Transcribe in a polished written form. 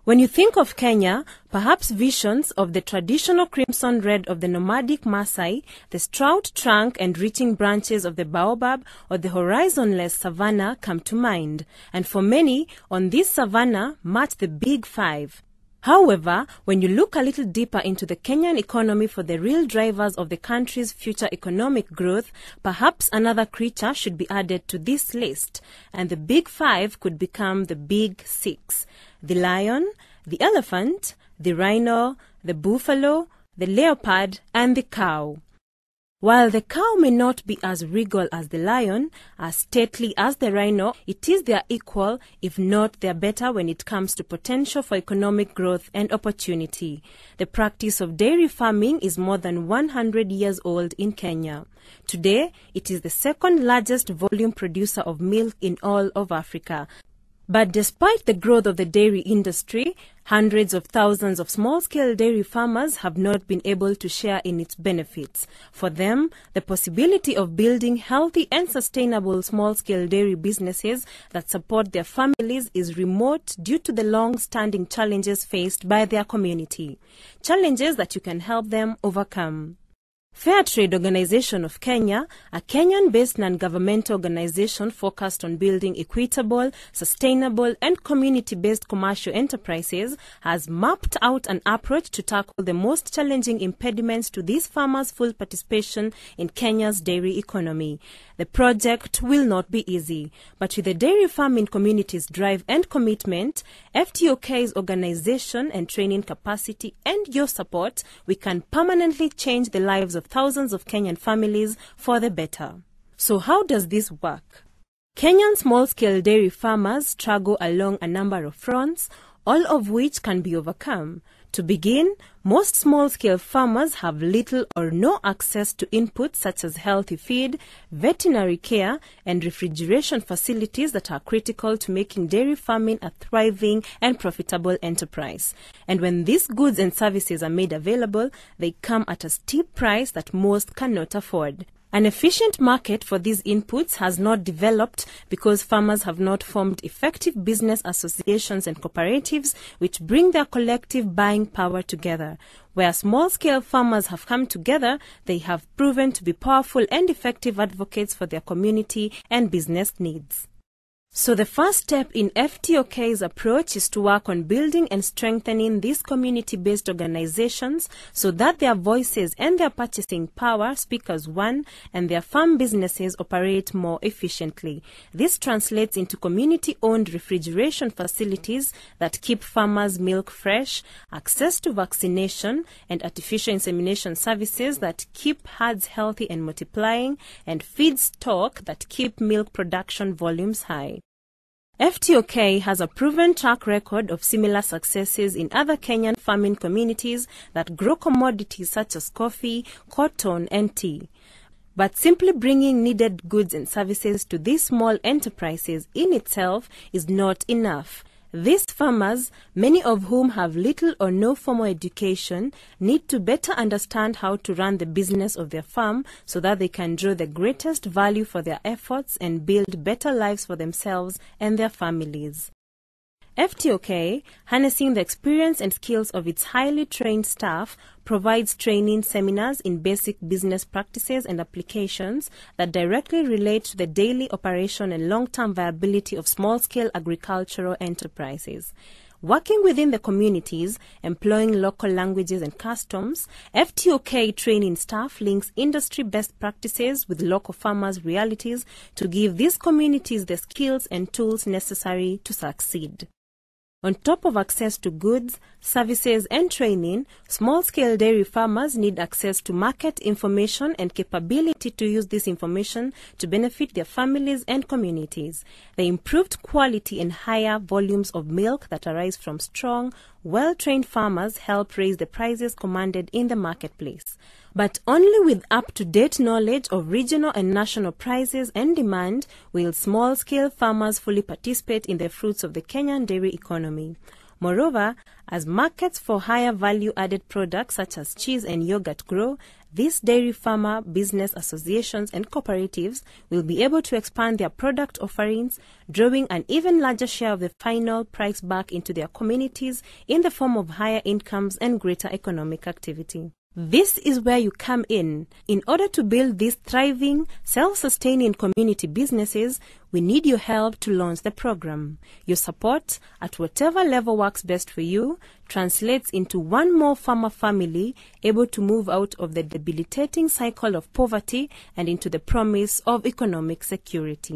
When you think of Kenya, perhaps visions of the traditional crimson red of the nomadic Maasai, the stout trunk and reaching branches of the baobab, or the horizonless savanna come to mind. And for many, on this savanna march the big five. However, when you look a little deeper into the Kenyan economy for the real drivers of the country's future economic growth, perhaps another creature should be added to this list, and the big five could become the big six: the lion, the elephant, the rhino, the buffalo, the leopard, and the cow. While the cow may not be as regal as the lion, as stately as the rhino, it is their equal, if not their better, when it comes to potential for economic growth and opportunity. The practice of dairy farming is more than 100 years old in Kenya. Today, it is the second largest volume producer of milk in all of Africa. But despite the growth of the dairy industry, hundreds of thousands of small-scale dairy farmers have not been able to share in its benefits. For them, the possibility of building healthy and sustainable small-scale dairy businesses that support their families is remote due to the long-standing challenges faced by their community. Challenges that you can help them overcome. Fair Trade Organization of Kenya, a Kenyan-based non-governmental organization focused on building equitable, sustainable, and community-based commercial enterprises, has mapped out an approach to tackle the most challenging impediments to these farmers' full participation in Kenya's dairy economy. The project will not be easy, but with the dairy farming community's drive and commitment, FTOK's organization and training capacity, and your support, we can permanently change the lives of thousands of Kenyan families for the better. So how does this work? Kenyan small-scale dairy farmers struggle along a number of fronts, all of which can be overcome. To begin, most small-scale farmers have little or no access to inputs such as healthy feed, veterinary care, and refrigeration facilities that are critical to making dairy farming a thriving and profitable enterprise. And when these goods and services are made available, they come at a steep price that most cannot afford. An efficient market for these inputs has not developed because farmers have not formed effective business associations and cooperatives which bring their collective buying power together. Where small-scale farmers have come together, they have proven to be powerful and effective advocates for their community and business needs. So the first step in FTOK's approach is to work on building and strengthening these community-based organizations so that their voices and their purchasing power speak as one and their farm businesses operate more efficiently. This translates into community-owned refrigeration facilities that keep farmers' milk fresh, access to vaccination and artificial insemination services that keep herds healthy and multiplying, and feed stock that keep milk production volumes high. FTOK has a proven track record of similar successes in other Kenyan farming communities that grow commodities such as coffee, cotton, and tea. But simply bringing needed goods and services to these small enterprises in itself is not enough. These farmers, many of whom have little or no formal education, need to better understand how to run the business of their farm so that they can draw the greatest value for their efforts and build better lives for themselves and their families. FTOK, harnessing the experience and skills of its highly trained staff, provides training seminars in basic business practices and applications that directly relate to the daily operation and long-term viability of small-scale agricultural enterprises. Working within the communities, employing local languages and customs, FTOK training staff links industry best practices with local farmers' realities to give these communities the skills and tools necessary to succeed. On top of access to goods, services, and training, small-scale dairy farmers need access to market information and capability to use this information to benefit their families and communities. The improved quality and higher volumes of milk that arise from strong, well-trained farmers help raise the prices commanded in the marketplace. But only with up-to-date knowledge of regional and national prices and demand will small-scale farmers fully participate in the fruits of the Kenyan dairy economy. Moreover, as markets for higher value-added products such as cheese and yogurt grow, these dairy farmer business associations and cooperatives will be able to expand their product offerings, drawing an even larger share of the final price back into their communities in the form of higher incomes and greater economic activity. This is where you come in. In order to build these thriving, self-sustaining community businesses, we need your help to launch the program. Your support, at whatever level works best for you, translates into one more farmer family able to move out of the debilitating cycle of poverty and into the promise of economic security.